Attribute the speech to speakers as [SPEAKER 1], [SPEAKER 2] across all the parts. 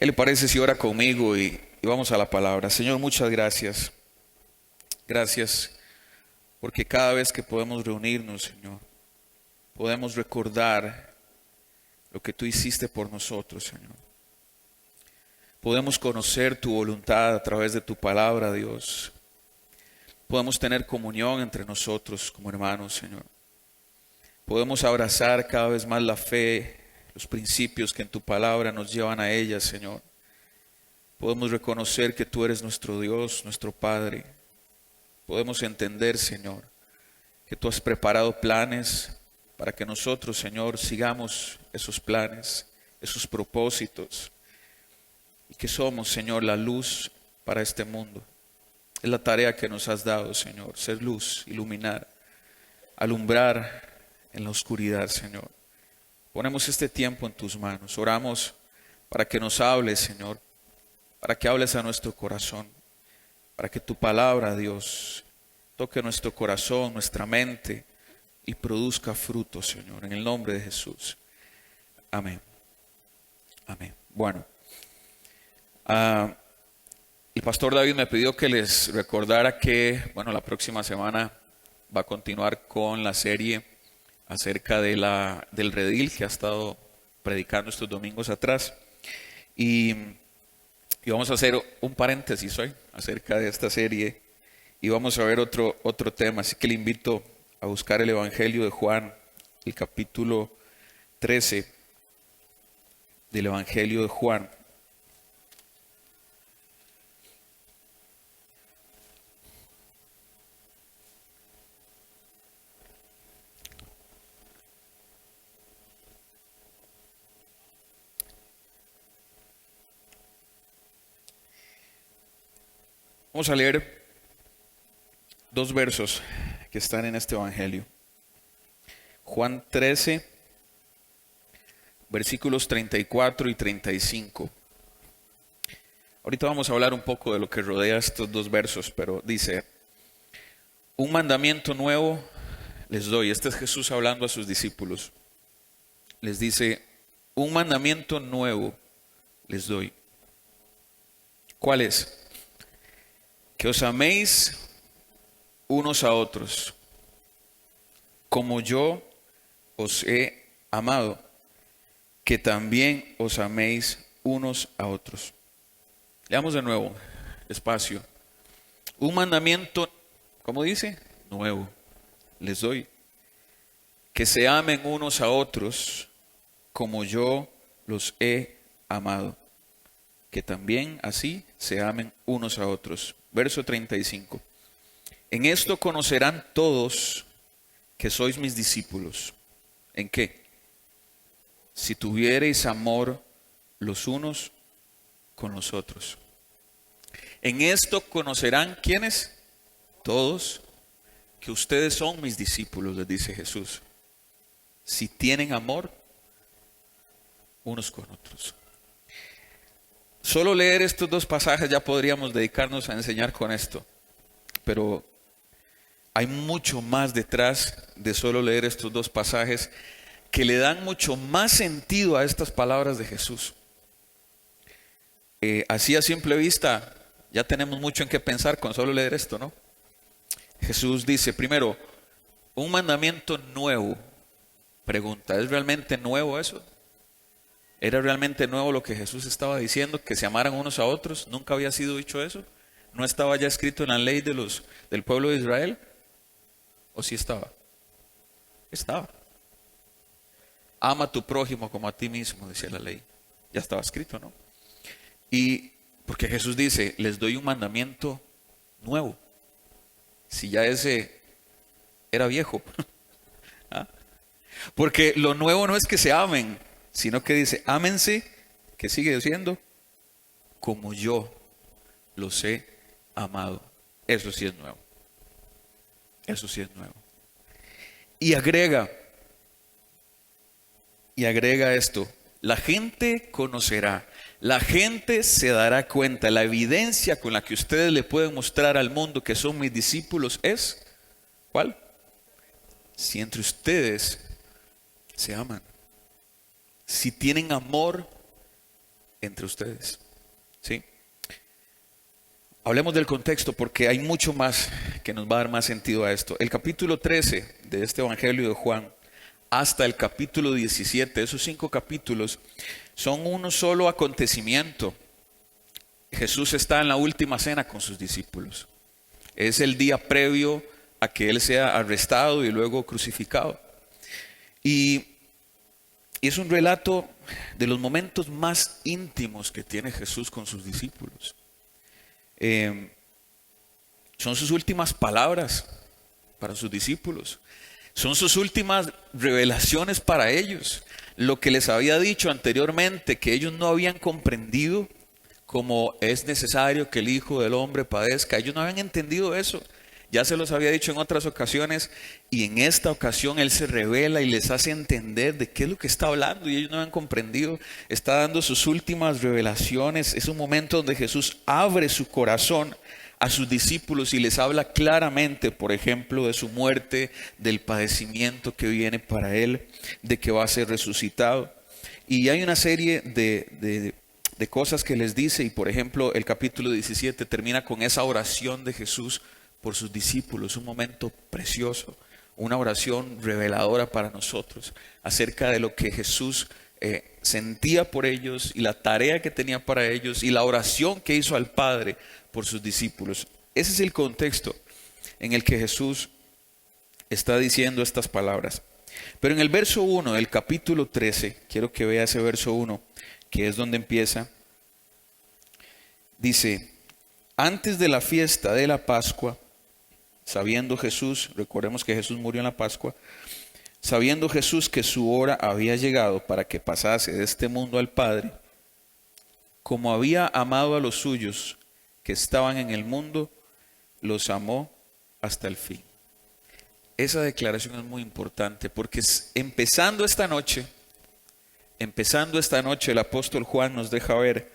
[SPEAKER 1] ¿Qué le parece si ora conmigo y vamos a la palabra? Señor, muchas gracias. Gracias porque cada vez que podemos reunirnos, Señor, podemos recordar lo que tú hiciste por nosotros, Señor. Podemos conocer tu voluntad a través de tu palabra, Dios. Podemos tener comunión entre nosotros como hermanos, Señor. Podemos abrazar cada vez más la fe, los principios que en tu palabra nos llevan a ella, Señor. Podemos reconocer que tú eres nuestro Dios, nuestro Padre. Podemos entender, Señor, que tú has preparado planes para que nosotros, Señor, sigamos esos planes, esos propósitos. Y que somos, Señor, la luz para este mundo. Es la tarea que nos has dado, Señor, ser luz, iluminar, alumbrar en la oscuridad, Señor. Ponemos este tiempo en tus manos. Oramos para que nos hables, Señor, para que hables a nuestro corazón, para que tu palabra, Dios, toque nuestro corazón, nuestra mente y produzca fruto, Señor, en el nombre de Jesús. Amén. Amén. Bueno, el pastor David me pidió que les recordara que, la próxima semana va a continuar con la serie acerca del redil que ha estado predicando estos domingos atrás. Y vamos a hacer un paréntesis hoy acerca de esta serie y vamos a ver otro tema. Así que le invito a buscar el Evangelio de Juan, el capítulo 13 del Evangelio de Juan. Vamos a leer dos versos que están en este Evangelio. Juan 13, versículos 34 y 35. Ahorita vamos a hablar un poco de lo que rodea estos dos versos, pero dice: un mandamiento nuevo les doy. Este es Jesús hablando a sus discípulos. Les dice: un mandamiento nuevo les doy. ¿Cuál es? Que os améis unos a otros, como yo os he amado, que también os améis unos a otros. Leamos de nuevo, despacio. Un mandamiento, ¿cómo dice? Nuevo les doy. Que se amen unos a otros, como yo los he amado, que también así se amen unos a otros. Verso 35. En esto conocerán todos que sois mis discípulos. ¿En qué? Si tuviereis amor los unos con los otros. En esto conocerán, ¿quiénes? Todos, que ustedes son mis discípulos, les dice Jesús. Si tienen amor unos con otros. Solo leer estos dos pasajes ya podríamos dedicarnos a enseñar con esto. Pero hay mucho más detrás de solo leer estos dos pasajes que le dan mucho más sentido a estas palabras de Jesús. Así a simple vista ya tenemos mucho en qué pensar con solo leer esto, ¿no? Jesús dice, primero, un mandamiento nuevo. Pregunta, ¿es realmente nuevo eso? ¿Era realmente nuevo lo que Jesús estaba diciendo? ¿Que se amaran unos a otros? ¿Nunca había sido dicho eso? ¿No estaba ya escrito en la ley del pueblo de Israel? ¿O sí estaba? Estaba. Ama a tu prójimo como a ti mismo, decía la ley. Ya estaba escrito, ¿no? Y porque Jesús dice, les doy un mandamiento nuevo. Si ya ese era viejo. ¿Ah? Porque lo nuevo no es que se amen, sino que dice, ámense, que sigue diciendo, como yo los he amado. Eso sí es nuevo. Eso sí es nuevo. Y agrega esto, la gente conocerá, la gente se dará cuenta, la evidencia con la que ustedes le pueden mostrar al mundo que son mis discípulos es, ¿cuál? Si entre ustedes se aman, si tienen amor entre ustedes. ¿Sí? Hablemos del contexto porque hay mucho más que nos va a dar más sentido a esto. El capítulo 13 de este Evangelio de Juan hasta el capítulo 17, esos 5 capítulos son un solo acontecimiento. Jesús está en la última cena con sus discípulos. Es el día previo a que Él sea arrestado y luego crucificado. Y es un relato de los momentos más íntimos que tiene Jesús con sus discípulos. Son sus últimas palabras para sus discípulos. Son sus últimas revelaciones para ellos. Lo que les había dicho anteriormente, que ellos no habían comprendido, como es necesario que el Hijo del Hombre padezca. Ellos no habían entendido eso. Ya se los había dicho en otras ocasiones y en esta ocasión Él se revela y les hace entender de qué es lo que está hablando y ellos no habían comprendido. Está dando sus últimas revelaciones. Es un momento donde Jesús abre su corazón a sus discípulos y les habla claramente, por ejemplo, de su muerte, del padecimiento que viene para Él, de que va a ser resucitado. Y hay una serie de cosas que les dice y, por ejemplo, el capítulo 17 termina con esa oración de Jesús por sus discípulos, un momento precioso, una oración reveladora para nosotros acerca de lo que Jesús sentía por ellos y la tarea que tenía para ellos y la oración que hizo al Padre por sus discípulos. Ese es el contexto en el que Jesús está diciendo estas palabras. Pero en el verso 1 del capítulo 13, quiero que vea ese verso 1, que es donde empieza, dice: antes de la fiesta de la Pascua, sabiendo Jesús, recordemos que Jesús murió en la Pascua, sabiendo Jesús que su hora había llegado para que pasase de este mundo al Padre, como había amado a los suyos que estaban en el mundo, los amó hasta el fin. Esa declaración es muy importante porque empezando esta noche, el apóstol Juan nos deja ver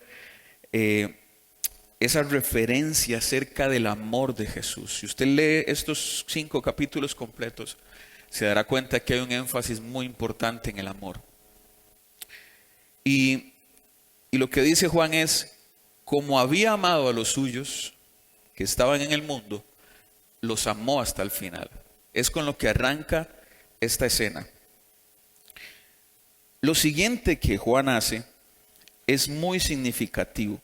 [SPEAKER 1] esa referencia acerca del amor de Jesús. Si usted lee estos 5 capítulos completos, se dará cuenta que hay un énfasis muy importante en el amor. Y lo que dice Juan es: como había amado a los suyos que estaban en el mundo, los amó hasta el final. Es con lo que arranca esta escena. Lo siguiente que Juan hace es muy significativo,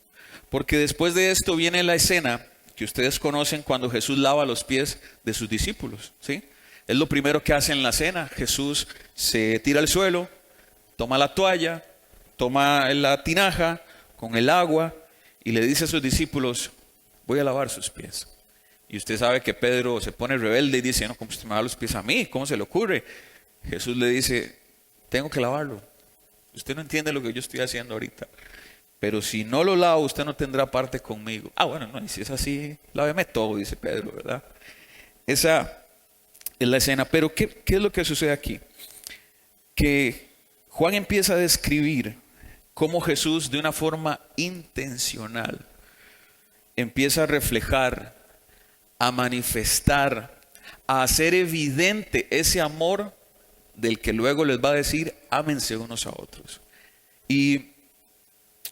[SPEAKER 1] porque después de esto viene la escena que ustedes conocen cuando Jesús lava los pies de sus discípulos, ¿sí? Es lo primero que hace en la cena. Jesús se tira al suelo, toma la toalla, toma la tinaja con el agua y le dice a sus discípulos: voy a lavar sus pies. Y usted sabe que Pedro se pone rebelde y dice: no, ¿cómo usted me lava los pies a mí? ¿Cómo se le ocurre? Jesús le dice: tengo que lavarlo. Usted no entiende lo que yo estoy haciendo ahorita, pero si no lo lavo, usted no tendrá parte conmigo. Ah, bueno, no, y si es así, láveme todo, dice Pedro, ¿verdad? Esa es la escena. Pero ¿qué es lo que sucede aquí? Que Juan empieza a describir cómo Jesús, de una forma intencional, empieza a reflejar, a manifestar, a hacer evidente ese amor del que luego les va a decir: ámense unos a otros. Y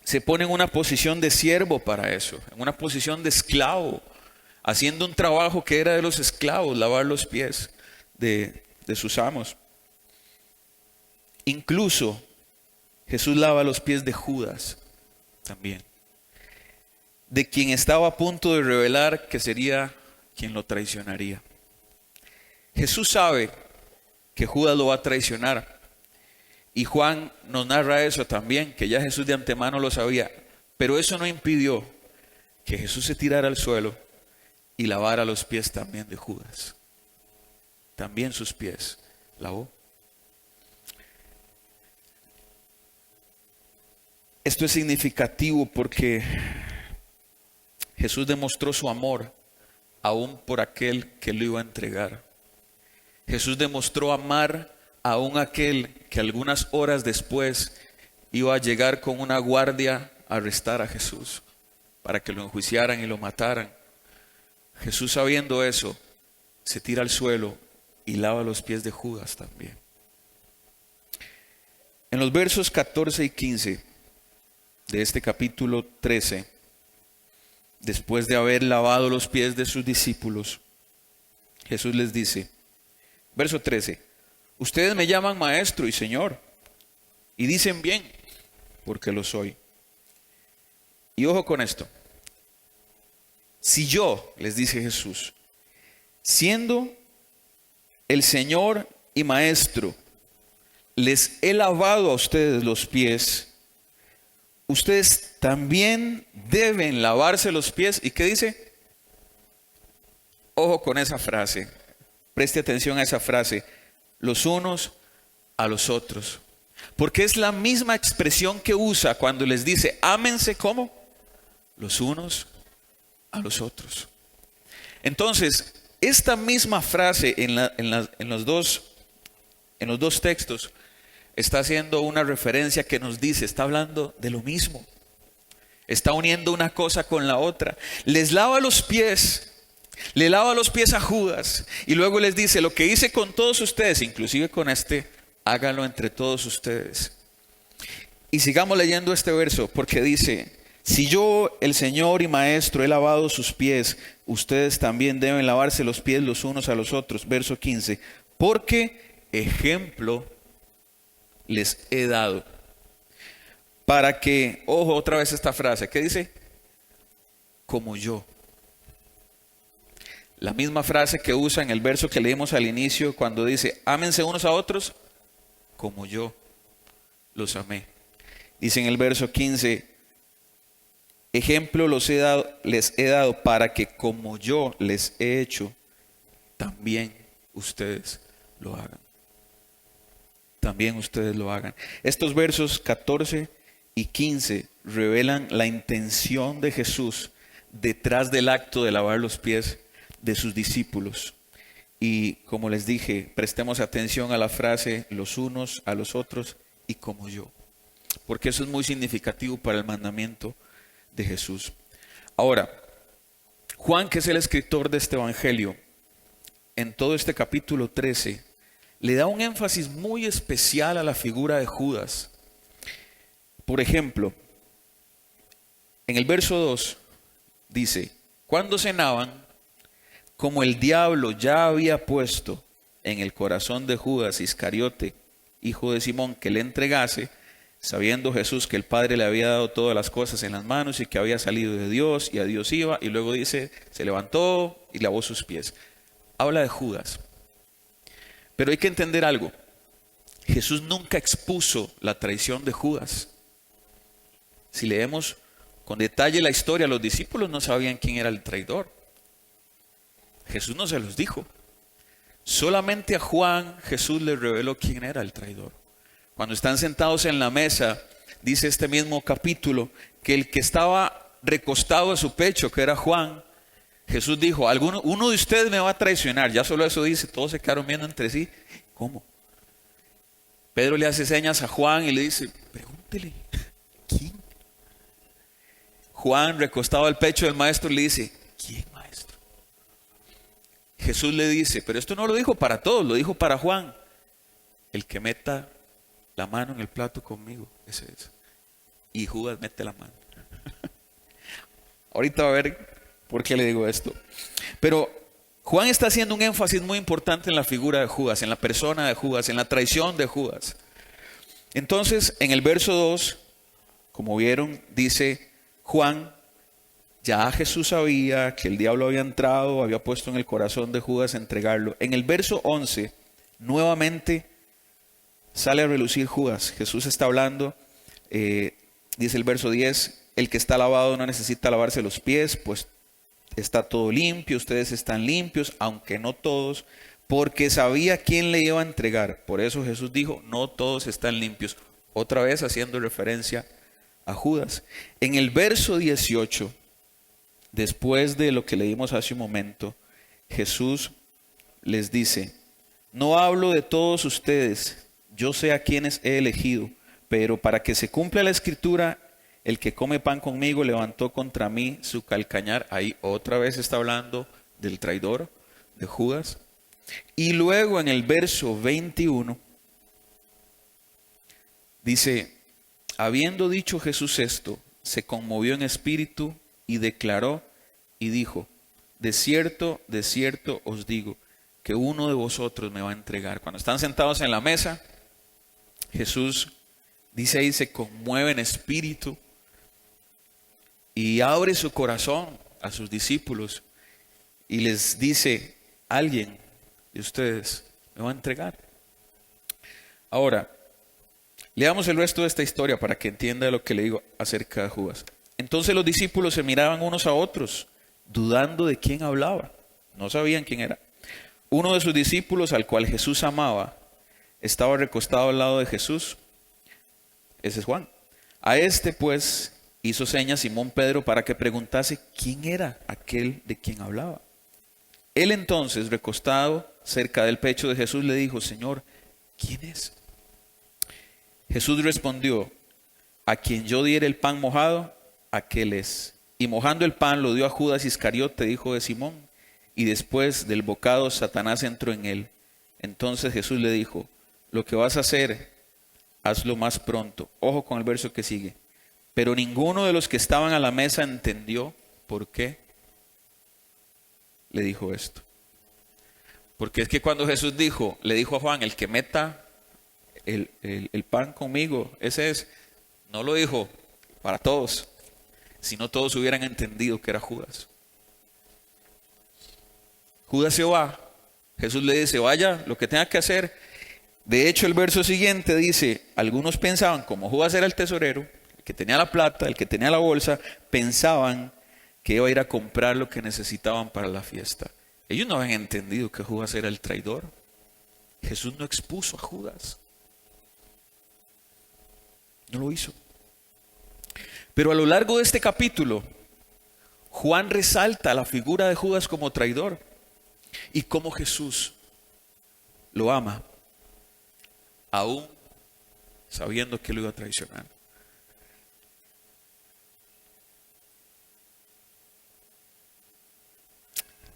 [SPEAKER 1] se pone en una posición de siervo para eso, en una posición de esclavo, haciendo un trabajo que era de los esclavos, lavar los pies de sus amos. Incluso Jesús lava los pies de Judas también, de quien estaba a punto de revelar que sería quien lo traicionaría. Jesús sabe que Judas lo va a traicionar. Y Juan nos narra eso también, que ya Jesús de antemano lo sabía. Pero eso no impidió que Jesús se tirara al suelo y lavara los pies también de Judas. También sus pies lavó. Esto es significativo porque Jesús demostró su amor aún por aquel que lo iba a entregar. Jesús demostró amar aún aquel que algunas horas después iba a llegar con una guardia a arrestar a Jesús para que lo enjuiciaran y lo mataran. Jesús, sabiendo eso, se tira al suelo y lava los pies de Judas también. En los versos 14 y 15 de este capítulo 13, después de haber lavado los pies de sus discípulos, Jesús les dice, verso 13, ustedes me llaman maestro y señor, y dicen bien, porque lo soy. Y ojo con esto, si yo, les dice Jesús, siendo el Señor y Maestro, les he lavado a ustedes los pies, ustedes también deben lavarse los pies. ¿Y qué dice? Ojo con esa frase, preste atención a esa frase, los unos a los otros. Porque es la misma expresión que usa cuando les dice, ámense como los unos a los otros. Entonces, esta misma frase en los dos textos está haciendo una referencia que nos dice, está hablando de lo mismo. Está uniendo una cosa con la otra. Les lava los pies, le lava los pies a Judas y luego les dice, lo que hice con todos ustedes, inclusive con este, háganlo entre todos ustedes. Y sigamos leyendo este verso porque dice, si yo, el Señor y Maestro, he lavado sus pies, ustedes también deben lavarse los pies los unos a los otros. Verso 15, porque ejemplo les he dado. Para que, ojo otra vez esta frase, ¿qué dice? Como yo. La misma frase que usa en el verso que leímos al inicio cuando dice, ámense unos a otros como yo los amé. Dice en el verso 15, ejemplo les he dado para que como yo les he hecho, también ustedes lo hagan. También ustedes lo hagan. Estos versos 14 y 15 revelan la intención de Jesús detrás del acto de lavar los pies de sus discípulos. Y como les dije, prestemos atención a la frase los unos a los otros y como yo. Porque eso es muy significativo para el mandamiento de Jesús. Ahora, Juan, que es el escritor de este evangelio, en todo este capítulo 13, le da un énfasis muy especial a la figura de Judas. Por ejemplo, en el verso 2 dice, cuando cenaban, como el diablo ya había puesto en el corazón de Judas Iscariote, hijo de Simón, que le entregase, sabiendo Jesús que el Padre le había dado todas las cosas en las manos y que había salido de Dios y a Dios iba, y luego dice, se levantó y lavó sus pies. Habla de Judas. Pero hay que entender algo. Jesús nunca expuso la traición de Judas. Si leemos con detalle la historia, los discípulos no sabían quién era el traidor. Jesús no se los dijo. Solamente a Juan Jesús le reveló quién era el traidor. Cuando están sentados en la mesa, dice este mismo capítulo, que el que estaba recostado a su pecho, que era Juan, Jesús dijo, uno de ustedes me va a traicionar. Ya solo eso dice, todos se quedaron viendo entre sí. ¿Cómo? Pedro le hace señas a Juan y le dice, pregúntele, ¿quién? Juan, recostado al pecho del maestro, le dice, ¿quién, maestro? Jesús le dice, pero esto no lo dijo para todos, lo dijo para Juan. El que meta la mano en el plato conmigo, ese es. Y Judas mete la mano. Ahorita va a ver por qué le digo esto. Pero Juan está haciendo un énfasis muy importante en la figura de Judas, en la persona de Judas, en la traición de Judas. Entonces, en el verso 2, como vieron, dice Juan, ya Jesús sabía que el diablo había entrado, había puesto en el corazón de Judas entregarlo. En el verso 11, nuevamente sale a relucir Judas. Jesús está hablando, dice el verso 10, el que está lavado no necesita lavarse los pies, pues está todo limpio, ustedes están limpios, aunque no todos, porque sabía quién le iba a entregar. Por eso Jesús dijo, no todos están limpios. Otra vez haciendo referencia a Judas. En el verso 18, después de lo que leímos hace un momento, Jesús les dice, no hablo de todos ustedes, yo sé a quienes he elegido, pero para que se cumpla la escritura, el que come pan conmigo levantó contra mí su calcañar. Ahí otra vez está hablando del traidor, de Judas. Y luego en el verso 21 dice, Habiendo dicho Jesús esto, se conmovió en espíritu y declaró y dijo: de cierto os digo, que uno de vosotros me va a entregar. Cuando están sentados en la mesa, Jesús dice ahí, se conmueve en espíritu y abre su corazón a sus discípulos y les dice: alguien de ustedes me va a entregar. Ahora, leamos el resto de esta historia para que entienda lo que le digo acerca de Judas. Entonces los discípulos se miraban unos a otros, dudando de quién hablaba. No sabían quién era. Uno de sus discípulos, al cual Jesús amaba, estaba recostado al lado de Jesús. Ese es Juan. A este pues hizo señas Simón Pedro para que preguntase quién era aquel de quien hablaba. Él entonces, recostado cerca del pecho de Jesús, le dijo: Señor, ¿quién es? Jesús respondió: a quien yo diere el pan mojado, aquel es. Y mojando el pan lo dio a Judas Iscariote, hijo de Simón. Y después del bocado Satanás entró en él. Entonces Jesús le dijo: lo que vas a hacer, hazlo más pronto. Ojo con el verso que sigue. Pero ninguno de los que estaban a la mesa entendió por qué le dijo esto. Porque es que cuando Jesús le dijo a Juan: el que meta el pan conmigo, ese es, no lo dijo para todos, sino todos hubieran entendido que era Judas. Judas se va, Jesús le dice: vaya, lo que tenga que hacer. De hecho, el verso siguiente dice: algunos pensaban, como Judas era el tesorero, el que tenía la plata, el que tenía la bolsa, pensaban que iba a ir a comprar lo que necesitaban para la fiesta. Ellos no habían entendido que Judas era el traidor. Jesús no expuso a Judas. No lo hizo. Pero a lo largo de este capítulo, Juan resalta la figura de Judas como traidor y cómo Jesús lo ama, aún sabiendo que lo iba a traicionar.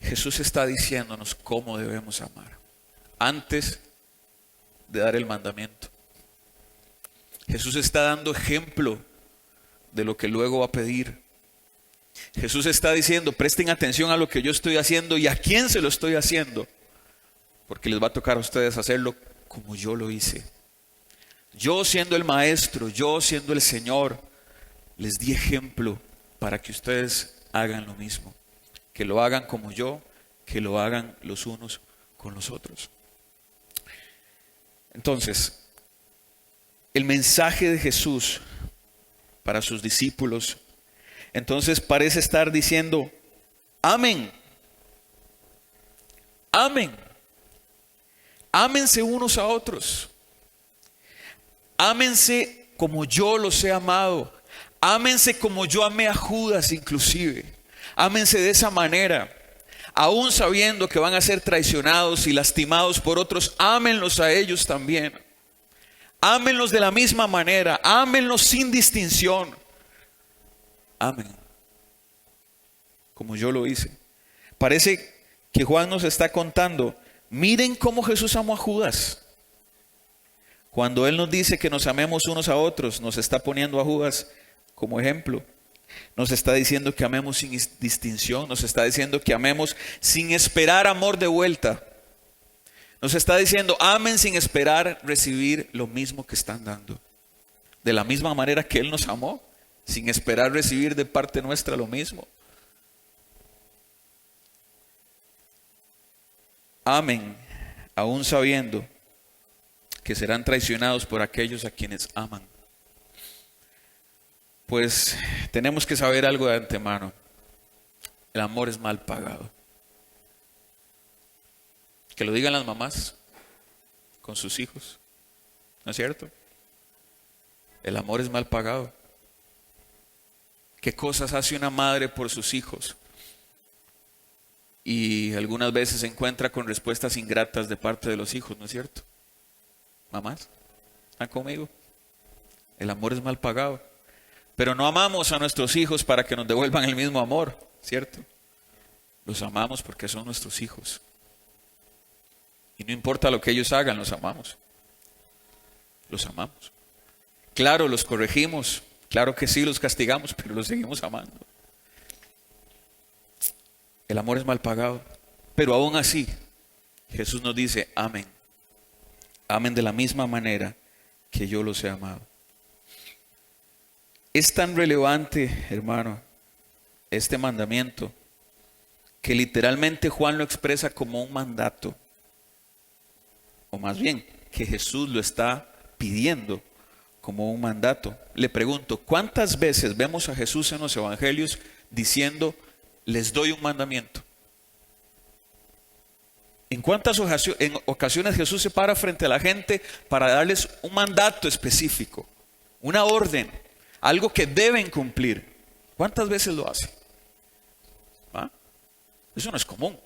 [SPEAKER 1] Jesús está diciéndonos cómo debemos amar antes de dar el mandamiento. Jesús está dando ejemplo de lo que luego va a pedir. Jesús está diciendo: presten atención a lo que yo estoy haciendo y a quién se lo estoy haciendo, porque les va a tocar a ustedes hacerlo como yo lo hice. Yo siendo el maestro, yo siendo el Señor, les di ejemplo para que ustedes hagan lo mismo. Que lo hagan como yo, que lo hagan los unos con los otros. Entonces, el mensaje de Jesús para sus discípulos, entonces parece estar diciendo: amen, amen, ámense unos a otros, ámense como yo los he amado, ámense como yo amé a Judas inclusive, ámense de esa manera, aún sabiendo que van a ser traicionados y lastimados por otros, ámenlos a ellos también. Ámenlos de la misma manera, ámenlos sin distinción. Amen como yo lo hice. Parece que Juan nos está contando: miren cómo Jesús amó a Judas. Cuando Él nos dice que nos amemos unos a otros, nos está poniendo a Judas como ejemplo. Nos está diciendo que amemos sin distinción, nos está diciendo que amemos sin esperar amor de vuelta. Nos está diciendo: amen sin esperar recibir lo mismo que están dando. De la misma manera que Él nos amó, sin esperar recibir de parte nuestra lo mismo. Amen, aún sabiendo que serán traicionados por aquellos a quienes aman. Pues tenemos que saber algo de antemano: el amor es mal pagado. Que lo digan las mamás con sus hijos, ¿no es cierto? El amor es mal pagado. ¿Qué cosas hace una madre por sus hijos? Y algunas veces se encuentra con respuestas ingratas de parte de los hijos, ¿no es cierto? Mamás, ¿están conmigo? El amor es mal pagado. Pero no amamos a nuestros hijos para que nos devuelvan el mismo amor, ¿cierto? Los amamos porque son nuestros hijos. Y no importa lo que ellos hagan, los amamos. Los amamos. Claro, los corregimos, claro que sí, los castigamos, pero los seguimos amando. El amor es mal pagado, pero aún así Jesús nos dice, amen, amen de la misma manera que yo los he amado. Es tan relevante, hermano, este mandamiento, que literalmente Juan lo expresa como un mandato, o más bien, que Jesús lo está pidiendo como un mandato. Le pregunto, ¿cuántas veces vemos a Jesús en los evangelios diciendo, les doy un mandamiento? ¿En cuántas ocasiones Jesús se para frente a la gente para darles un mandato específico, una orden, algo que deben cumplir? ¿Cuántas veces lo hace? ¿Ah? Eso no es común.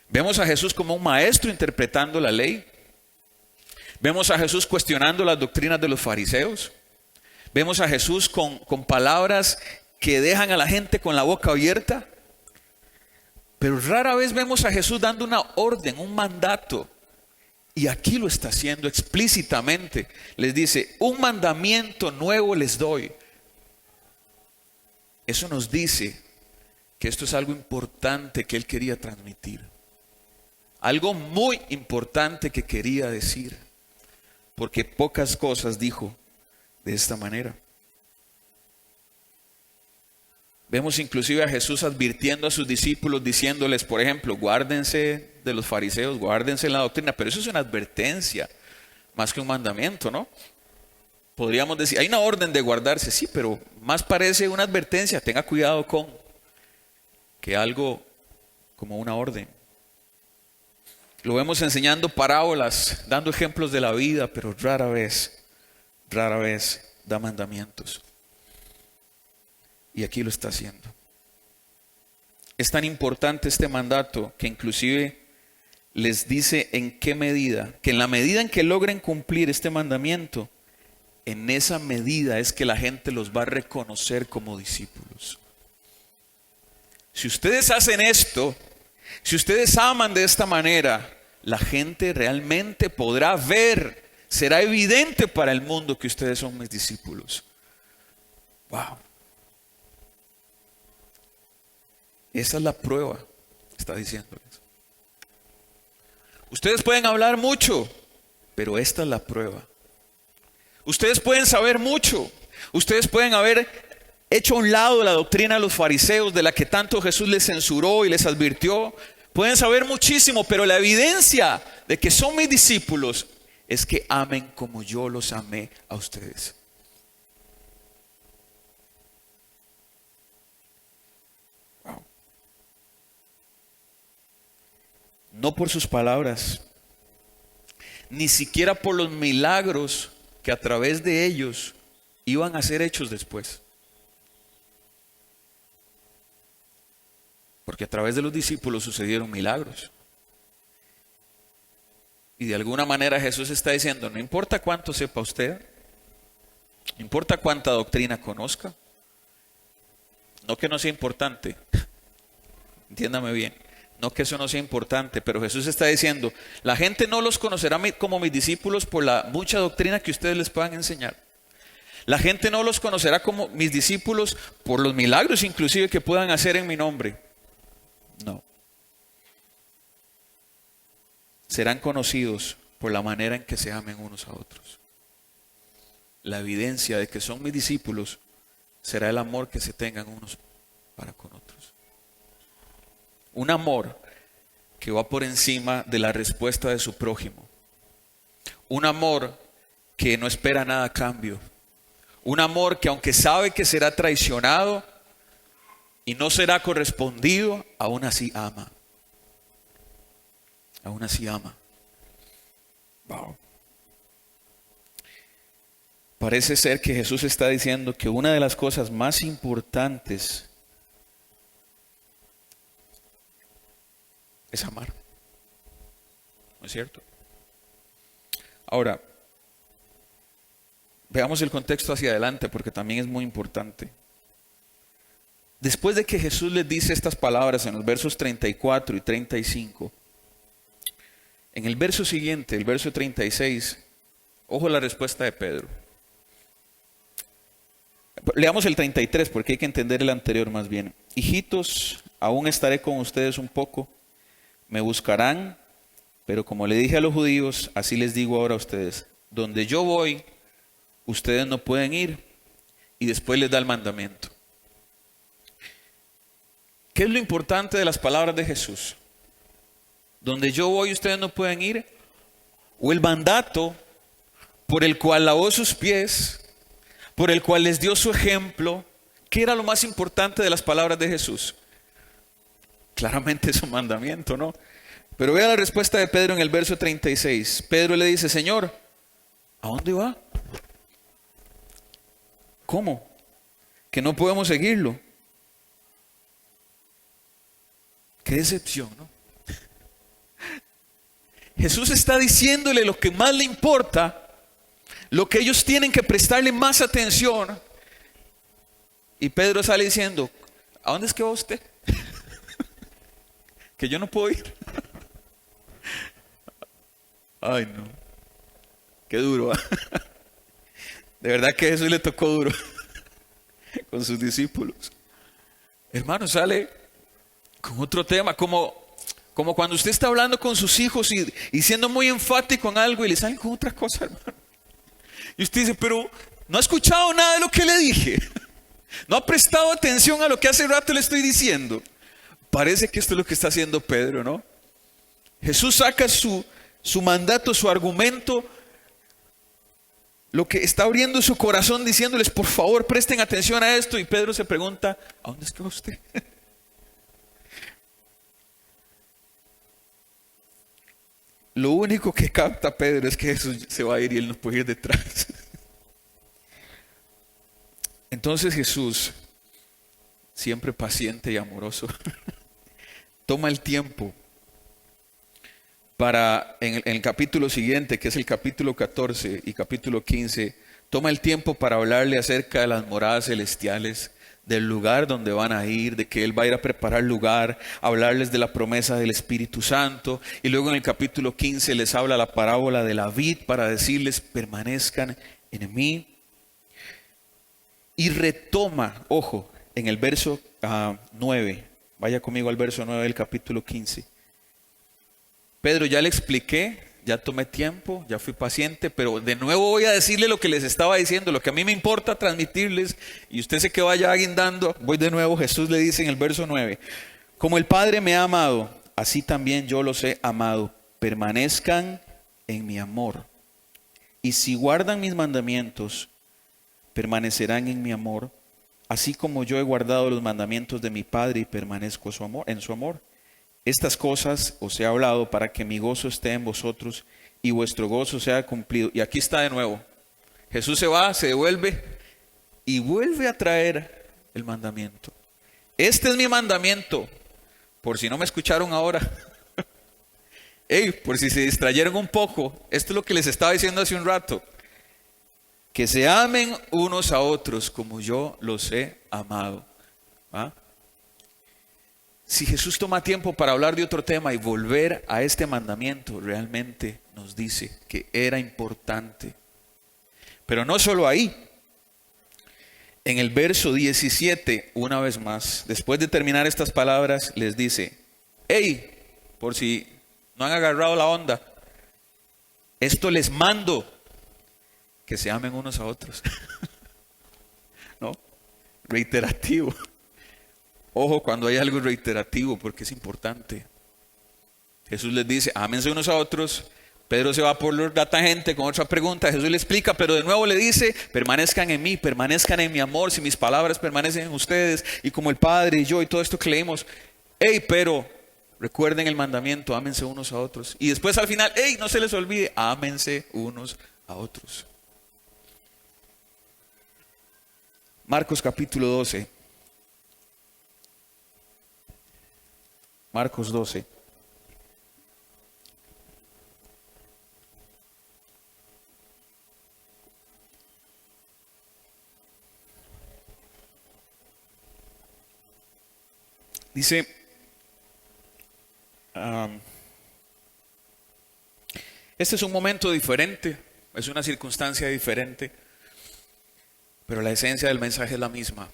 [SPEAKER 1] Vemos a Jesús como un maestro interpretando la ley. Vemos a Jesús cuestionando las doctrinas de los fariseos. Vemos a Jesús con palabras que dejan a la gente con la boca abierta. Pero rara vez vemos a Jesús dando una orden, un mandato. Y aquí lo está haciendo explícitamente. Les dice, un mandamiento nuevo les doy. Eso nos dice que esto es algo importante que Él quería transmitir. Algo muy importante que quería decir. Porque pocas cosas dijo de esta manera. Vemos inclusive a Jesús advirtiendo a sus discípulos, diciéndoles, por ejemplo, guárdense de los fariseos, guárdense en la doctrina. Pero eso es una advertencia, más que un mandamiento, ¿no? Podríamos decir, hay una orden de guardarse, sí, pero más parece una advertencia, tenga cuidado con, que algo como una orden. Lo vemos enseñando parábolas, dando ejemplos de la vida, pero rara vez da mandamientos. Y aquí lo está haciendo. Es tan importante este mandato que inclusive les dice en qué medida, que en la medida en que logren cumplir este mandamiento, en esa medida es que la gente los va a reconocer como discípulos. Si ustedes hacen esto, si ustedes aman de esta manera, la gente realmente podrá ver, será evidente para el mundo que ustedes son mis discípulos. Wow. Esa es la prueba, está diciéndoles. Ustedes pueden hablar mucho, pero esta es la prueba. Ustedes pueden saber mucho, ustedes pueden haber hecho a un lado la doctrina de los fariseos, de la que tanto Jesús les censuró y les advirtió. Pueden saber muchísimo, pero la evidencia de que son mis discípulos es que amen como yo los amé a ustedes. Wow. No por sus palabras, ni siquiera por los milagros que a través de ellos iban a ser hechos después. Porque a través de los discípulos sucedieron milagros. Y de alguna manera Jesús está diciendo, no importa cuánto sepa usted, no importa cuánta doctrina conozca, no que no sea importante, entiéndame bien, no que eso no sea importante, pero Jesús está diciendo, la gente no los conocerá como mis discípulos por la mucha doctrina que ustedes les puedan enseñar. La gente no los conocerá como mis discípulos por los milagros inclusive que puedan hacer en mi nombre. No. Serán conocidos por la manera en que se amen unos a otros. La evidencia de que son mis discípulos será el amor que se tengan unos para con otros. Un amor que va por encima de la respuesta de su prójimo. Un amor que no espera nada a cambio. Un amor que aunque sabe que será traicionado y no será correspondido, aún así ama. Aún así ama. Wow. Parece ser que Jesús está diciendo que una de las cosas más importantes es amar. ¿No es cierto? Ahora, veamos el contexto hacia adelante porque también es muy importante. Después de que Jesús les dice estas palabras en los versos 34 y 35, en el verso siguiente, el verso 36, Ojo la respuesta de Pedro. Leamos el 33 porque hay que entender el anterior más bien. Hijitos, aún estaré con ustedes un poco. Me buscarán, pero como le dije a los judíos, así les digo ahora a ustedes. Donde yo voy, ustedes no pueden ir. Y después les da el mandamiento. ¿Qué es lo importante de las palabras de Jesús? Donde yo voy, ustedes no pueden ir. O el mandato por el cual lavó sus pies, por el cual les dio su ejemplo. ¿Qué era lo más importante de las palabras de Jesús? Claramente es un mandamiento, ¿no? Pero vea la respuesta de Pedro en el verso 36. Pedro le dice, Señor, ¿a dónde va? ¿Cómo? Que no podemos seguirlo. Qué decepción, ¿no? Jesús está diciéndole lo que más le importa, lo que ellos tienen que prestarle más atención. Y Pedro sale diciendo, ¿a dónde es que va usted? Que yo no puedo ir. Ay, no. Qué duro. De verdad que Jesús le tocó duro con sus discípulos. Hermano, sale con otro tema, como cuando usted está hablando con sus hijos y siendo muy enfático en algo y le salen con otra cosa, hermano. Y usted dice, pero no ha escuchado nada de lo que le dije. No ha prestado atención a lo que hace rato le estoy diciendo. Parece que esto es lo que está haciendo Pedro, ¿no? Jesús saca su mandato, su argumento, lo que está abriendo su corazón diciéndoles, por favor, presten atención a esto. Y Pedro se pregunta, ¿a dónde es que va usted? Lo único que capta Pedro es que Jesús se va a ir y él no puede ir detrás. Entonces Jesús, siempre paciente y amoroso, toma el tiempo para, en el capítulo siguiente, que es el capítulo 14 y capítulo 15, toma el tiempo para hablarle acerca de las moradas celestiales, del lugar donde van a ir, de que Él va a ir a preparar lugar, hablarles de la promesa del Espíritu Santo. Y luego en el capítulo 15 les habla la parábola de la vid para decirles, permanezcan en mí. Y retoma, ojo, en el verso 9, vaya conmigo al verso 9 del capítulo 15. Pedro, ya le expliqué, ya tomé tiempo, ya fui paciente, pero de nuevo voy a decirle lo que les estaba diciendo, lo que a mí me importa transmitirles, y usted se que vaya aguindando. Voy de nuevo, Jesús le dice en el verso 9, como el Padre me ha amado, así también yo los he amado, permanezcan en mi amor. Y si guardan mis mandamientos, permanecerán en mi amor, así como yo he guardado los mandamientos de mi Padre y permanezco en su amor. Estas cosas os he hablado para que mi gozo esté en vosotros y vuestro gozo sea cumplido. Y aquí está de nuevo. Jesús se va, se devuelve y vuelve a traer el mandamiento. Este es mi mandamiento, por si no me escucharon ahora. Por si se distrayeron un poco, esto es lo que les estaba diciendo hace un rato. Que se amen unos a otros como yo los he amado. ¿Ah? Si Jesús toma tiempo para hablar de otro tema y volver a este mandamiento, realmente nos dice que era importante. Pero no solo ahí. En el verso 17, una vez más, después de terminar estas palabras, les dice, por si no han agarrado la onda, esto les mando, que se amen unos a otros. ¿No? Reiterativo. Ojo cuando hay algo reiterativo, porque es importante. Jesús les dice, ámense unos a otros. Pedro se va por la tangente con otra pregunta. Jesús le explica, pero de nuevo le dice, permanezcan en mí, permanezcan en mi amor, si mis palabras permanecen en ustedes, y como el Padre y yo y todo esto que leímos. Pero recuerden el mandamiento, ámense unos a otros. Y después al final, no se les olvide, ámense unos a otros. Marcos capítulo 12. Marcos 12. Dice, este es un momento diferente. es una circunstancia diferente, pero la esencia del mensaje es la misma.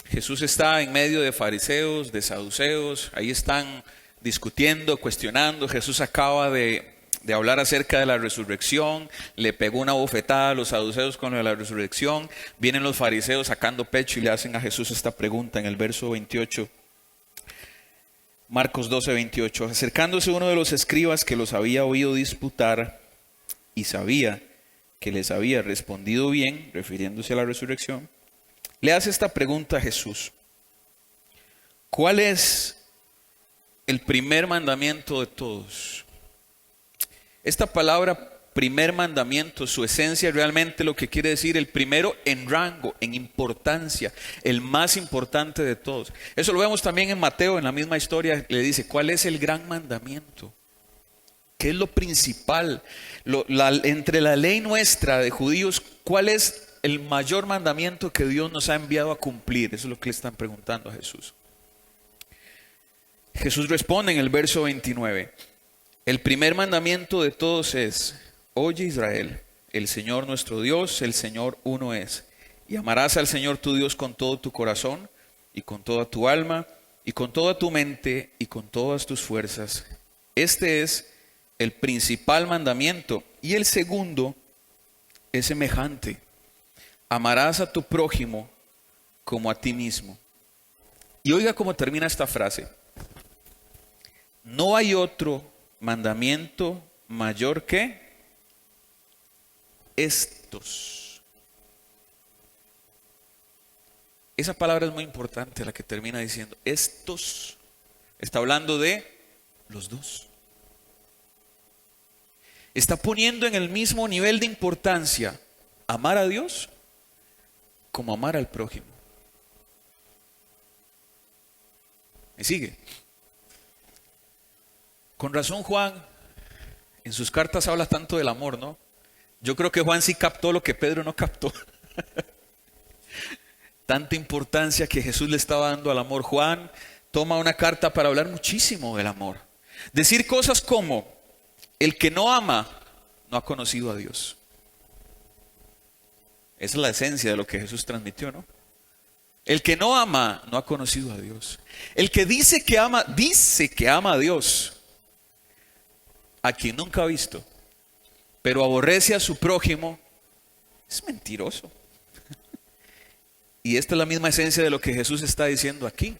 [SPEAKER 1] Jesús está en medio de fariseos, de saduceos, ahí están discutiendo, cuestionando. Jesús acaba de hablar acerca de la resurrección, le pegó una bofetada a los saduceos con lo de la resurrección. Vienen los fariseos sacando pecho y le hacen a Jesús esta pregunta en el verso 28. Marcos 12, 28. Acercándose uno de los escribas que los había oído disputar y sabía que les había respondido bien, refiriéndose a la resurrección, le hace esta pregunta a Jesús: ¿cuál es el primer mandamiento de todos? Esta palabra primer mandamiento, su esencia realmente lo que quiere decir el primero en rango, en importancia, el más importante de todos. Eso lo vemos también en Mateo, en la misma historia, le dice: ¿cuál es el gran mandamiento? ¿Qué es lo principal? Entre la ley nuestra de judíos, ¿cuál es el mayor mandamiento que Dios nos ha enviado a cumplir? Eso es lo que le están preguntando a Jesús. Jesús responde en el verso 29. El primer mandamiento de todos es: oye Israel, el Señor nuestro Dios, el Señor uno es. Y amarás al Señor tu Dios con todo tu corazón y con toda tu alma y con toda tu mente y con todas tus fuerzas. Este es el principal mandamiento. Y el segundo es semejante: amarás a tu prójimo como a ti mismo. Y oiga cómo termina esta frase: no hay otro mandamiento mayor que estos. Esa palabra es muy importante, la que termina diciendo estos. Está hablando de los dos. Está poniendo en el mismo nivel de importancia amar a Dios como amar al prójimo. ¿Me sigue? Con razón Juan en sus cartas habla tanto del amor, ¿no? Yo creo que Juan sí captó lo que Pedro no captó. Tanta importancia que Jesús le estaba dando al amor. Juan toma una carta para hablar muchísimo del amor. Decir cosas como: el que no ama no ha conocido a Dios. Esa es la esencia de lo que Jesús transmitió, ¿no? El que no ama no ha conocido a Dios. El que dice que ama a Dios, a quien nunca ha visto, pero aborrece a su prójimo, es mentiroso. Y esta es la misma esencia de lo que Jesús está diciendo aquí.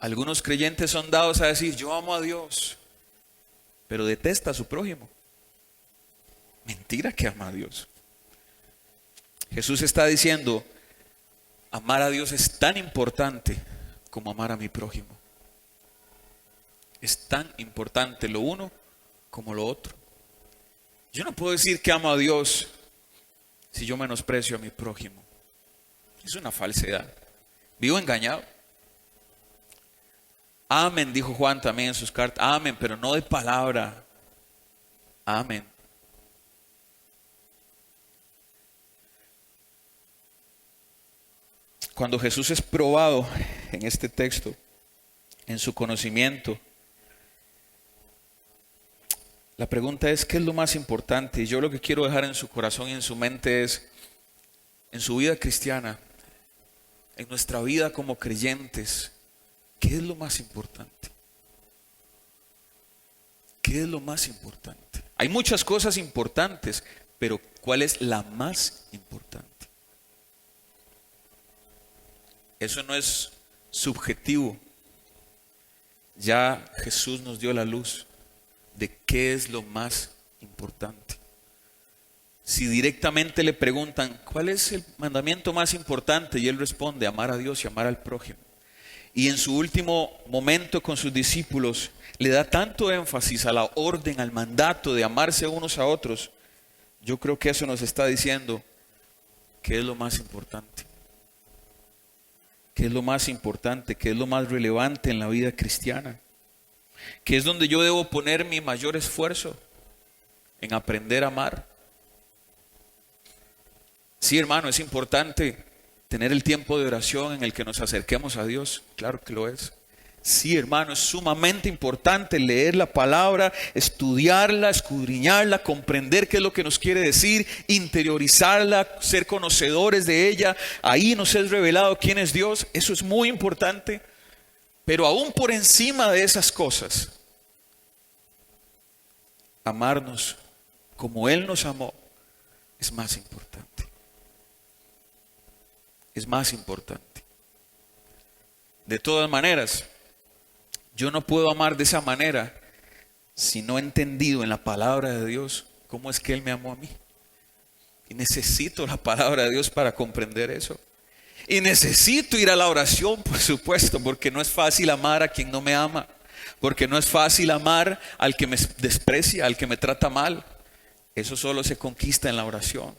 [SPEAKER 1] Algunos creyentes son dados a decir: yo amo a Dios, pero detesta a su prójimo. Mentira que ama a Dios. Jesús está diciendo: amar a Dios es tan importante como amar a mi prójimo. Es tan importante lo uno como lo otro. Yo no puedo decir que amo a Dios si yo menosprecio a mi prójimo. Es una falsedad. Vivo engañado. Amen, dijo Juan también en sus cartas. Amen, pero no de palabra. Amen. Cuando Jesús es probado en este texto, en su conocimiento, la pregunta es: ¿qué es lo más importante? Y yo lo que quiero dejar en su corazón y en su mente es: en su vida cristiana, en nuestra vida como creyentes, ¿qué es lo más importante? ¿Qué es lo más importante? Hay muchas cosas importantes, pero ¿cuál es la más importante? Eso no es subjetivo. Ya Jesús nos dio la luz de qué es lo más importante. Si directamente le preguntan: ¿cuál es el mandamiento más importante? Y él responde: amar a Dios y amar al prójimo. Y en su último momento con sus discípulos le da tanto énfasis a la orden, al mandato de amarse unos a otros. Yo creo que eso nos está diciendo qué es lo más importante. ¿Qué es lo más importante? ¿Qué es lo más relevante en la vida cristiana? ¿Qué es donde yo debo poner mi mayor esfuerzo? En aprender a amar. Sí, hermano, es importante tener el tiempo de oración en el que nos acerquemos a Dios. Claro que lo es. Sí, hermano, es sumamente importante leer la palabra, estudiarla, escudriñarla, comprender qué es lo que nos quiere decir, interiorizarla, ser conocedores de ella. Ahí nos es revelado quién es Dios. Eso es muy importante. Pero aún por encima de esas cosas, amarnos como Él nos amó es más importante. Es más importante. De todas maneras, yo no puedo amar de esa manera si no he entendido en la palabra de Dios cómo es que Él me amó a mí. Y necesito la palabra de Dios para comprender eso. Y necesito ir a la oración, por supuesto, porque no es fácil amar a quien no me ama. Porque no es fácil amar al que me desprecia, al que me trata mal. Eso solo se conquista en la oración.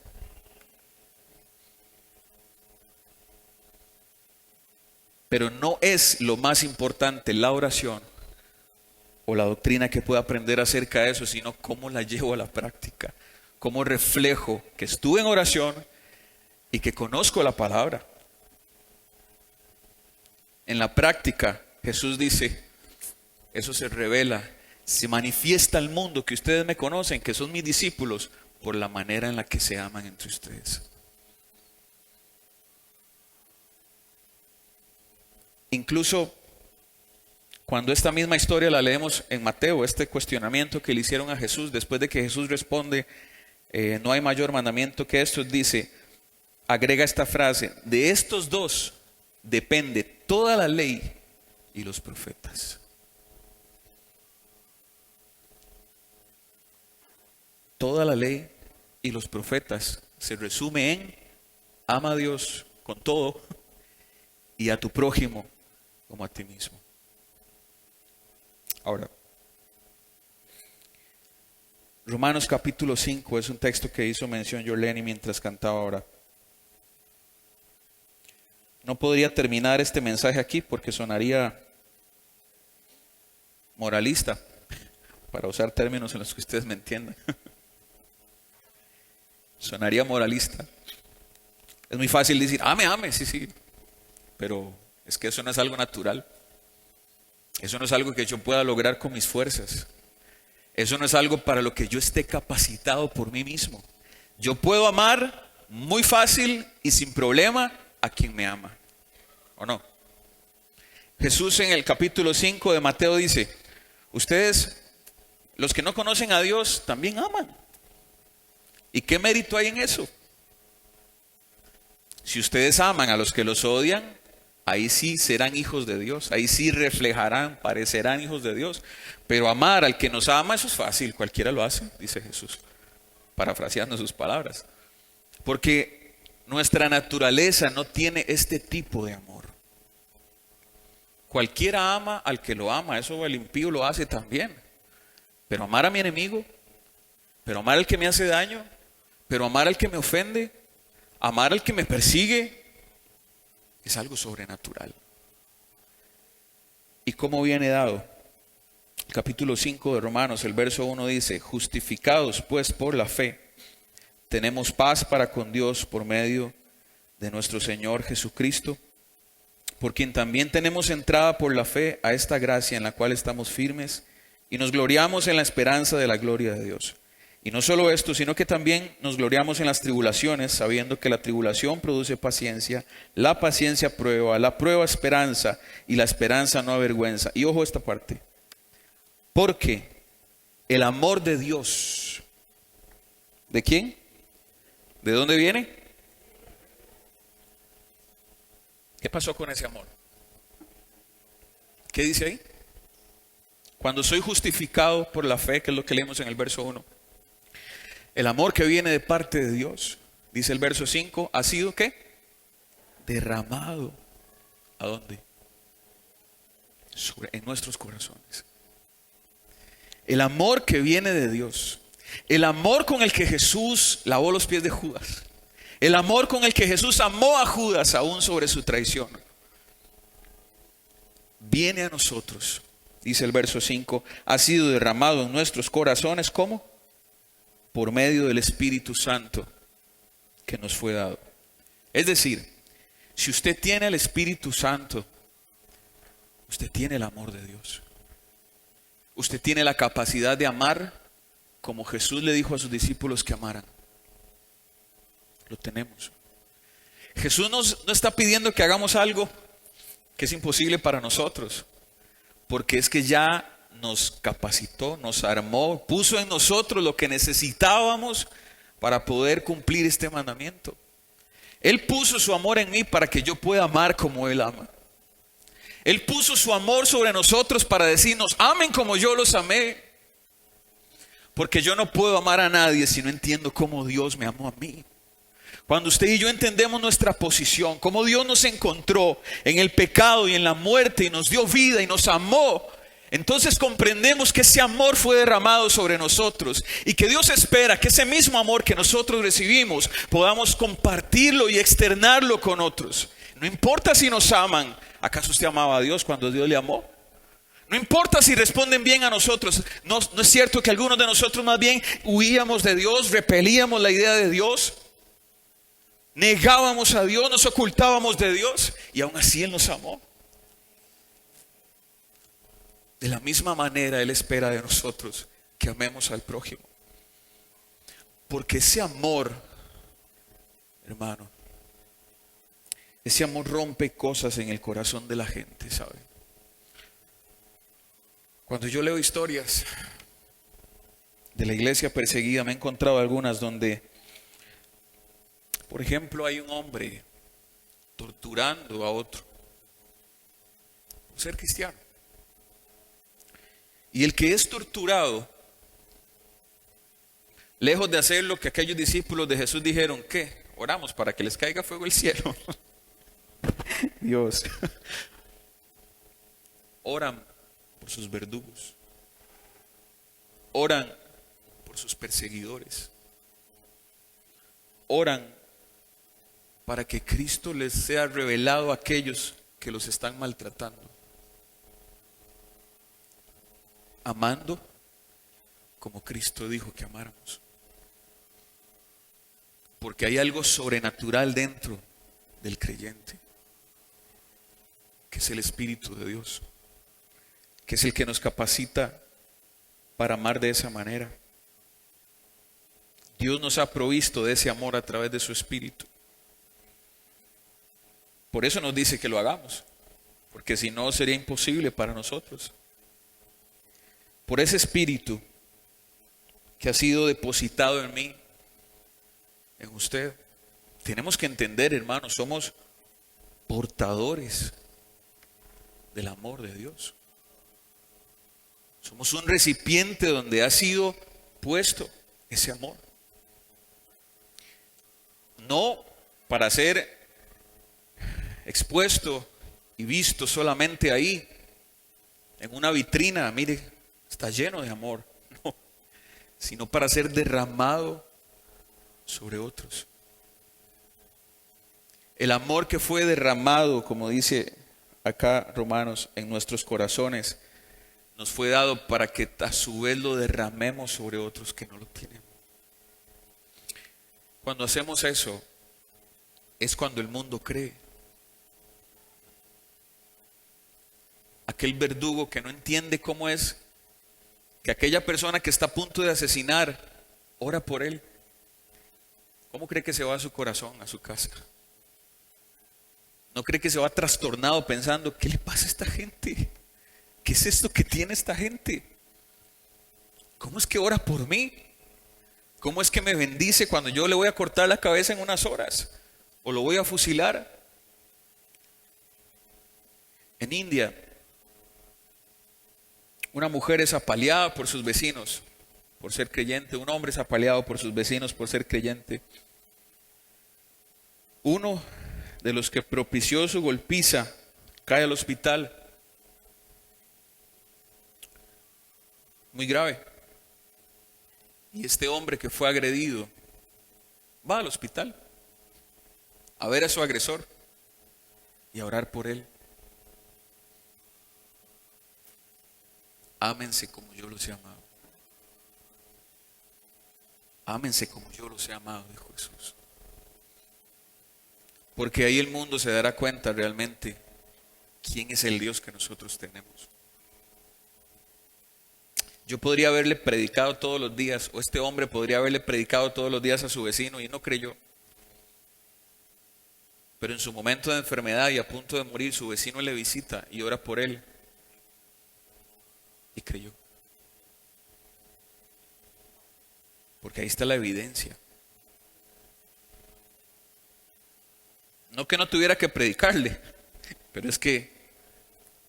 [SPEAKER 1] Pero no es lo más importante la oración o la doctrina que pueda aprender acerca de eso, sino cómo la llevo a la práctica. Cómo reflejo que estuve en oración y que conozco la palabra. En la práctica, Jesús dice, eso se revela, se manifiesta al mundo que ustedes me conocen, que son mis discípulos, por la manera en la que se aman entre ustedes. Incluso cuando esta misma historia la leemos en Mateo, este cuestionamiento que le hicieron a Jesús, después de que Jesús responde, no hay mayor mandamiento que esto, dice, agrega esta frase, de estos dos depende toda la ley y los profetas. Toda la ley y los profetas se resume en ama a Dios con todo y a tu prójimo como a ti mismo. Ahora, Romanos capítulo 5 es un texto que hizo mención Yoleni mientras cantaba ahora. No podría terminar este mensaje aquí porque sonaría moralista, para usar términos en los que ustedes me entiendan. Sonaría moralista. Es muy fácil decir, ame, sí, pero es que eso no es algo natural. Eso no es algo que yo pueda lograr con mis fuerzas. Eso no es algo para lo que yo esté capacitado por mí mismo. Yo puedo amar muy fácil y sin problema a quien me ama. ¿O no? Jesús en el capítulo 5 de Mateo dice, ustedes, los que no conocen a Dios, también aman. ¿Y qué mérito hay en eso? Si ustedes aman a los que los odian, ahí sí serán hijos de Dios, ahí sí reflejarán, parecerán hijos de Dios. Pero amar al que nos ama, eso es fácil, cualquiera lo hace, dice Jesús, parafraseando sus palabras. Porque nuestra naturaleza no tiene este tipo de amor. Cualquiera ama al que lo ama, eso el impío lo hace también. Pero amar a mi enemigo, pero amar al que me hace daño, pero amar al que me ofende, amar al que me persigue, es algo sobrenatural. ¿Y cómo viene dado? El capítulo 5 de Romanos, el verso 1 dice, justificados pues por la fe, tenemos paz para con Dios por medio de nuestro Señor Jesucristo, por quien también tenemos entrada por la fe a esta gracia en la cual estamos firmes y nos gloriamos en la esperanza de la gloria de Dios. Y no solo esto, sino que también nos gloriamos en las tribulaciones, sabiendo que la tribulación produce paciencia, la paciencia prueba, la prueba esperanza, y la esperanza no avergüenza. Y ojo esta parte, porque el amor de Dios, ¿de quién? ¿De dónde viene? ¿Qué pasó con ese amor? ¿Qué dice ahí? Cuando soy justificado por la fe, que es lo que leemos en el verso 1. El amor que viene de parte de Dios, dice el verso 5, ha sido ¿qué? Derramado. ¿A dónde? En nuestros corazones. El amor que viene de Dios. El amor con el que Jesús lavó los pies de Judas. El amor con el que Jesús amó a Judas aún sobre su traición. Viene a nosotros, dice el verso 5, ha sido derramado en nuestros corazones, ¿cómo? Por medio del Espíritu Santo que nos fue dado. Es decir, si usted tiene el Espíritu Santo, Usted tiene el amor de Dios. Usted tiene la capacidad de amar como Jesús le dijo a sus discípulos que amaran. Lo tenemos. Jesús no está pidiendo que hagamos algo que es imposible para nosotros, porque es que ya nos capacitó, nos armó, puso en nosotros lo que necesitábamos para poder cumplir este mandamiento. Él puso su amor en mí para que yo pueda amar como Él ama. Él puso su amor sobre nosotros para decirnos, amen como yo los amé. Porque yo no puedo amar a nadie si no entiendo cómo Dios me amó a mí. Cuando usted y yo entendemos nuestra posición, cómo Dios nos encontró en el pecado y en la muerte y nos dio vida y nos amó, entonces comprendemos que ese amor fue derramado sobre nosotros y que Dios espera que ese mismo amor que nosotros recibimos podamos compartirlo y externarlo con otros. No importa si nos aman. ¿Acaso usted amaba a Dios cuando Dios le amó? No importa si responden bien a nosotros. No es cierto que algunos de nosotros más bien huíamos de Dios, repelíamos la idea de Dios, negábamos a Dios, nos ocultábamos de Dios y aún así Él nos amó. De la misma manera Él espera de nosotros que amemos al prójimo. Porque ese amor, hermano, ese amor rompe cosas en el corazón de la gente, ¿sabe? Cuando yo leo historias de la iglesia perseguida, me he encontrado algunas donde, por ejemplo, hay un hombre torturando a otro por ser cristiano. Y el que es torturado, lejos de hacer lo que aquellos discípulos de Jesús dijeron, ¿qué? Oramos para que les caiga fuego del cielo. Dios. Oran por sus verdugos. Oran por sus perseguidores. Oran para que Cristo les sea revelado a aquellos que los están maltratando. Amando como Cristo dijo que amáramos. Porque hay algo sobrenatural dentro del creyente, que es el Espíritu de Dios, que es el que nos capacita para amar de esa manera. Dios nos ha provisto de ese amor a través de su Espíritu. Por eso nos dice que lo hagamos, porque si no sería imposible para nosotros. Por ese Espíritu que ha sido depositado en mí, en usted, tenemos que entender, hermanos, somos portadores del amor de Dios. Somos un recipiente donde ha sido puesto ese amor. No para ser expuesto y visto solamente ahí, en una vitrina, mire, está lleno de amor. No, sino para ser derramado sobre otros. El amor que fue derramado, como dice acá Romanos, en nuestros corazones, nos fue dado para que a su vez lo derramemos sobre otros que no lo tienen. Cuando hacemos eso, es cuando el mundo cree. Aquel verdugo que no entiende cómo es que aquella persona que está a punto de asesinar, ora por él. ¿Cómo cree que se va a su corazón, a su casa? ¿No cree que se va trastornado pensando, ¿qué le pasa a esta gente? ¿Qué es esto que tiene esta gente? ¿Cómo es que ora por mí? ¿Cómo es que me bendice cuando yo le voy a cortar la cabeza en unas horas? ¿O lo voy a fusilar? En India, una mujer es apaleada por sus vecinos por ser creyente. Un hombre es apaleado por sus vecinos por ser creyente. Uno de los que propició su golpiza cae al hospital. Muy grave. Y este hombre que fue agredido va al hospital a ver a su agresor y a orar por él. Ámense como yo los he amado. Ámense como yo los he amado, dijo Jesús. Porque ahí el mundo se dará cuenta realmente quién es el Dios que nosotros tenemos. Yo podría haberle predicado todos los días, o este hombre podría haberle predicado todos los días a su vecino y no creyó. Pero en su momento de enfermedad y a punto de morir, su vecino le visita y ora por él. Y creyó. Porque ahí está la evidencia. No que no tuviera que predicarle, pero es que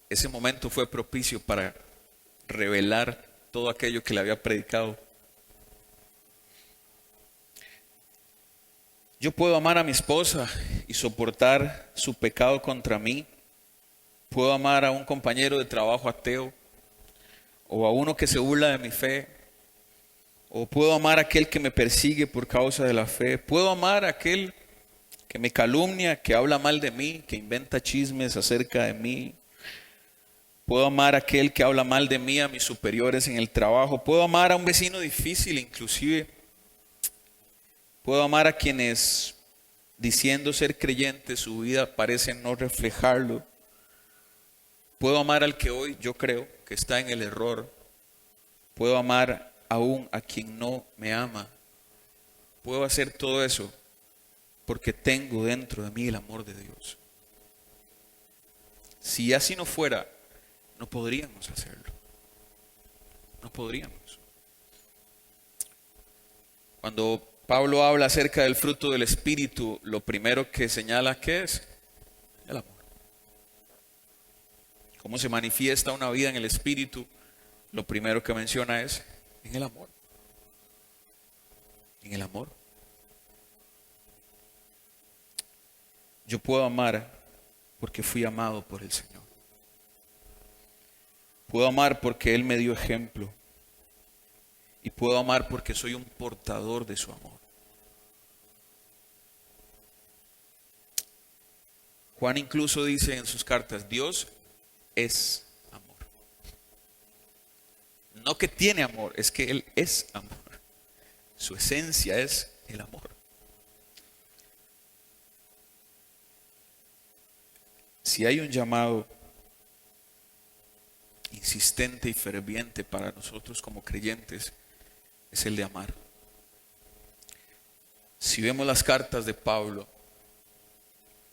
[SPEAKER 1] ese momento fue propicio para revelar todo aquello que le había predicado. Yo puedo amar a mi esposa y soportar su pecado contra mí. Puedo amar a un compañero de trabajo ateo o a uno que se burla de mi fe. O puedo amar a aquel que me persigue por causa de la fe. Puedo amar a aquel que me calumnia, que habla mal de mí, que inventa chismes acerca de mí. Puedo amar a aquel que habla mal de mí, a mis superiores en el trabajo. Puedo amar a un vecino difícil inclusive. Puedo amar a quienes, diciendo ser creyentes, su vida parece no reflejarlo. Puedo amar al que hoy yo creo que está en el error. Puedo amar aún a quien no me ama. Puedo hacer todo eso porque tengo dentro de mí el amor de Dios. Si así no fuera, no podríamos hacerlo. No podríamos. Cuando Pablo habla acerca del fruto del Espíritu, lo primero que señala, ¿qué es? El amor. ¿Cómo se manifiesta una vida en el Espíritu? Lo primero que menciona es en el amor. En el amor. Yo puedo amar porque fui amado por el Señor. Puedo amar porque Él me dio ejemplo. Y puedo amar porque soy un portador de su amor. Juan incluso dice en sus cartas, Dios es amor. No que tiene amor, es que Él es amor. Su esencia es el amor. Si hay un llamado insistente y ferviente para nosotros como creyentes, es el de amar. Si vemos las cartas de Pablo,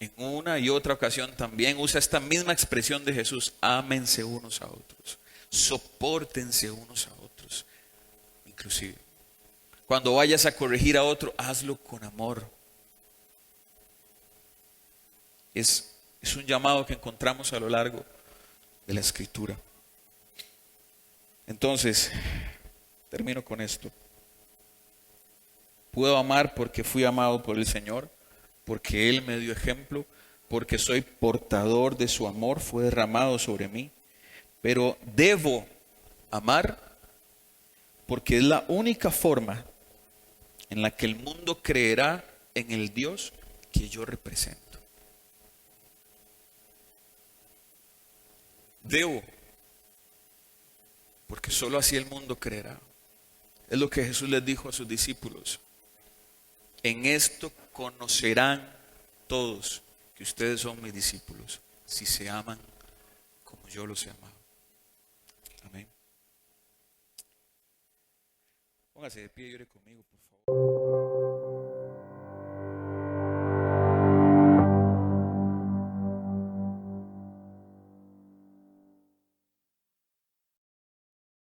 [SPEAKER 1] en una y otra ocasión también usa esta misma expresión de Jesús: ámense unos a otros, sopórtense unos a otros. Inclusive, cuando vayas a corregir a otro, hazlo con amor. Es un llamado que encontramos a lo largo de la Escritura. Entonces, termino con esto. Puedo amar porque fui amado por el Señor, porque Él me dio ejemplo, porque soy portador de su amor, fue derramado sobre mí. Pero debo amar porque es la única forma en la que el mundo creerá en el Dios que yo represento. Debo, porque solo así el mundo creerá. Es lo que Jesús les dijo a sus discípulos. En esto conocerán todos que ustedes son mis discípulos, si se aman como yo los he amado. Amén. Póngase de pie y ore conmigo, por favor.